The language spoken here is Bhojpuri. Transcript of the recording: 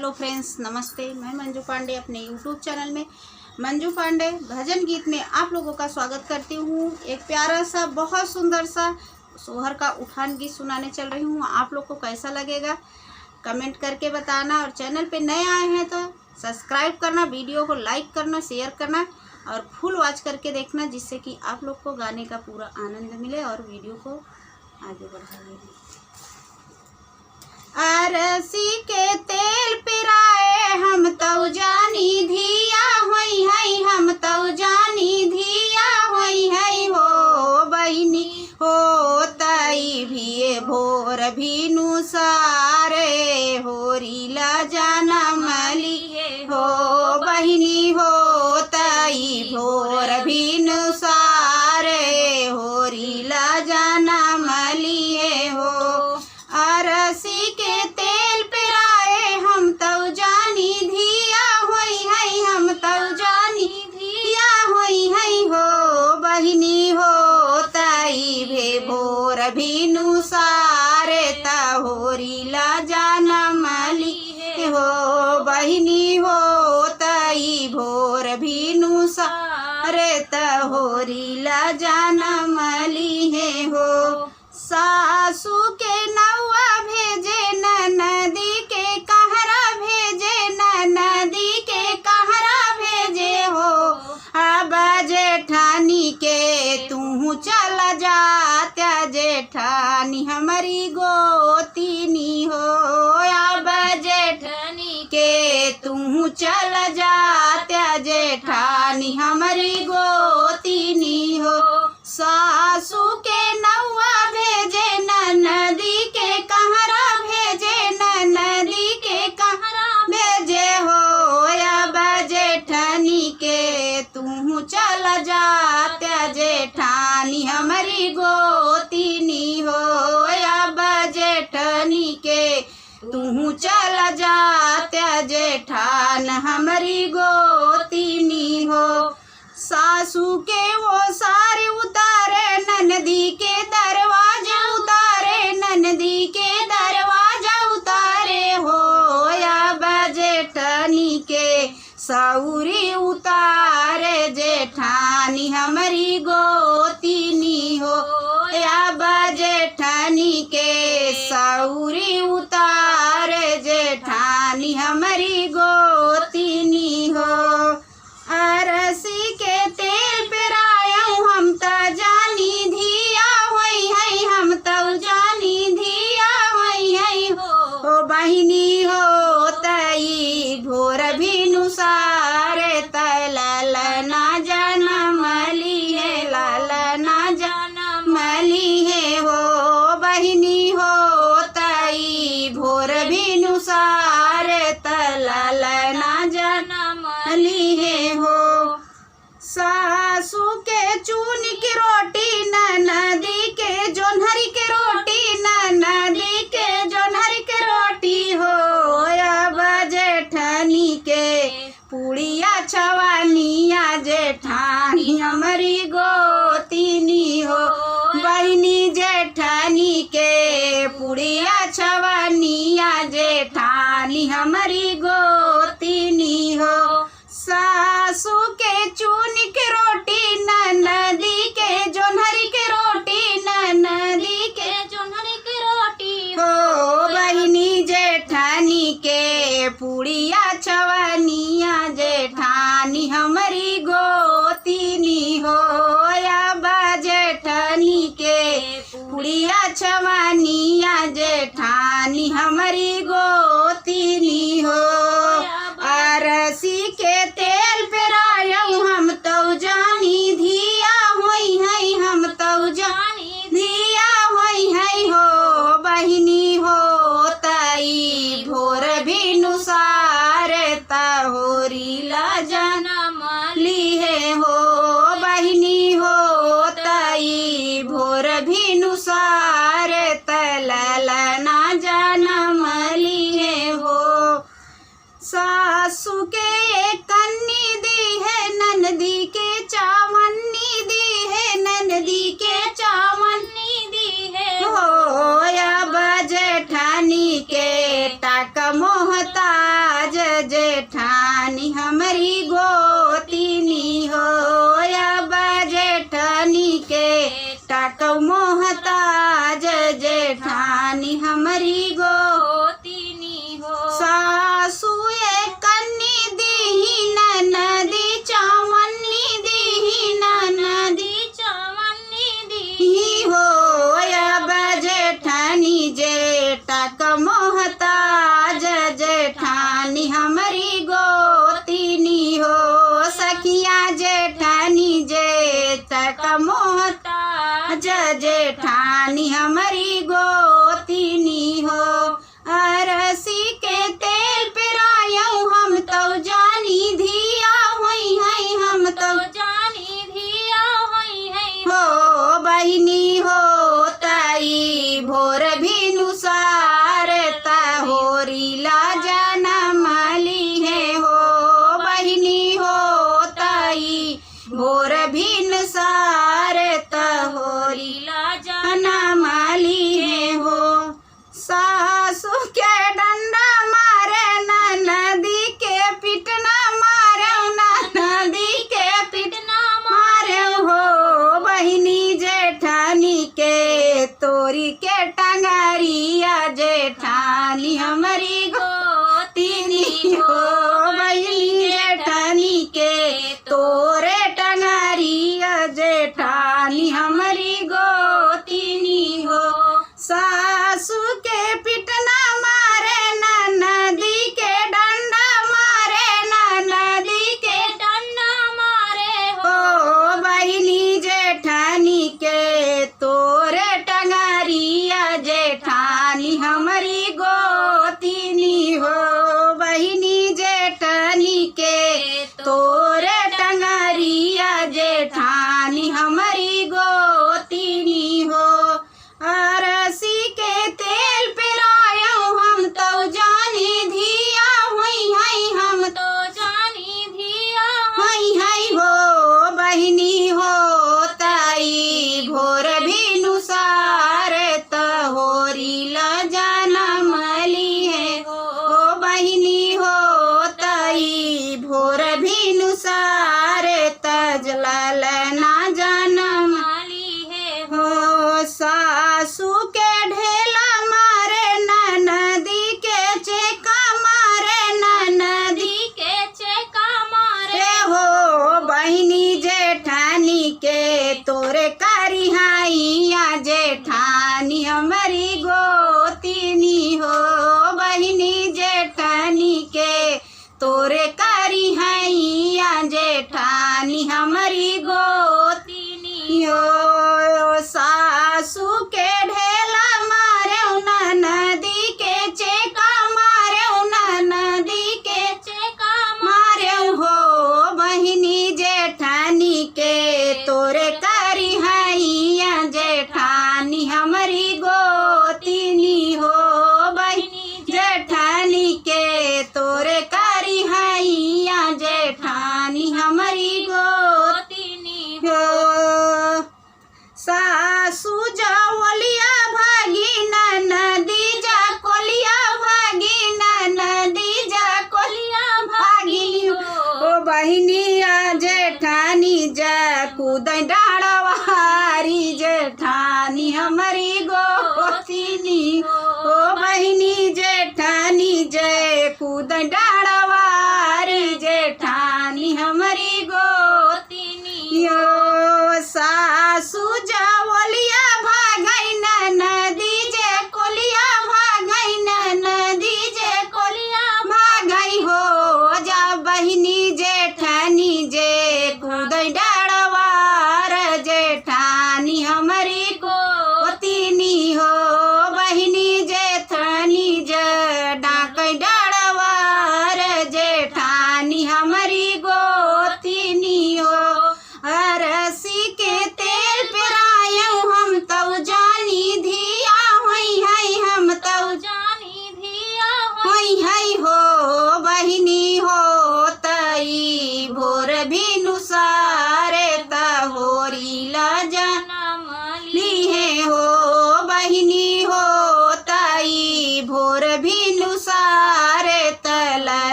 हेलो फ्रेंड्स, नमस्ते। मैं मंजू पांडे अपने यूट्यूब चैनल में मंजू पांडे भजन गीत में आप लोगों का स्वागत करती हूँ। एक प्यारा सा बहुत सुंदर सा सोहर का उठान गीत सुनाने चल रही हूँ। आप लोग को कैसा लगेगा कमेंट करके बताना, और चैनल पे नए आए हैं तो सब्सक्राइब करना, वीडियो को लाइक करना, शेयर करना और फुल वॉच करके देखना, जिससे कि आप लोग को गाने का पूरा आनंद मिले और वीडियो को आगे बढ़ाने। अरसी के तेल पिराए हम तो जानी धिया होई है, हम तो जानी धिया होई है हो बहिनी हो तई भी भोर भीनु सारे होरीला जनम लिए हो बहिनी हो तई भोर भीनु सारे होरीला जनम लिए हो। अरसी के तेल पिराए हम तो जानी धिया होई है, हम तो जानी धिया होई है हो बहिनी हो तई भे भोर भीनु सारे तहोरीला जनम लिए हो बहिनी हो तई भोर भीनु सारे तहोरीला जनम लिए हो। सासू के नौआ भेजे नदी के कहरा भेजे, नदी के कहरा भेजे हो अब जेठानी के तू चल जात्या जेठानी हमारी गोतीनी हो अब जेठानी के तू चल जात्या जेठानी हमारी गोतीनी हो। सासू के नौआ भेजे नदी के कहरा भेजे, नदी के कहरा भेजे हो अब जेठानी के तू चल जात्या जेठानी हमारी गोतीनी हो अब जेठानी के तू चल जात्या जेठान हमारी गोतीनी हो। सासू के वो सारे उतारे नदी के दरवाजा उतारे, नदी के दरवाजा उतारे हो अब जेठानी के सौरी उतारे जेठानी हमारी गोतीनी हो अब जेठानी के सौरी उतारे जेठानी हमारी गोतीनी हो। अरसी के तेल पिरायऊ हम तो जानी धिया होई है, हम तो जानी धिया होई है हो बहिनी हो तई भोर भीनु सारे तलना जनम लिए, ललना जनम लिए हो बहिनी हो तई भोर भीनु सारे तलना जनम लिए हो। सासू के चून की रोटी नदी के जोन्हरी के रोटी, नदी के जोन्हरी के रोटी हो अब जेठानी के पुड़िया छवानिया जेठानी हमारी गोतीनी हो बहिनी जेठानी के पुड़िया छवानिया जेठानी हमारी गोतीनी हो। सासू के चून की रोटी नदी के जोन्हरी के रोटी, नदी के जोन्हरी के रोटी हो बहिनी जेठानी के पुड़िया छवानिया जेठानी हमारी गोतीनी हो अब जेठानी के पुड़िया छवानिया जेठानी हमारी गोतीनी हो। अरसी के तेल पिरायऊ हम तो जानी धिया होई है, हम तो जानी धिया होई है हो बहिनी हो तई भोर भीनु सारे तहोरीला जनम लिए हो बहिनी हो तई भोर भीनु सारे तलना जनम लिए हो। सासू के एक कन्नी दी है ननदी के चावन्नी दी है, ननदी के चावन्नी दी है हो अब जेठानी के टक मोहता तोरे करी हैया जेठानी हमारी गोतिनी हो। सासू के ढेला मारे नदी के चेका मारे नदी के चेका मारे हो। बहिनी जेठानी के तोरे करी हैया जेठानी हमारी गोतिनी हो। बहिनी जेठानी के तोरे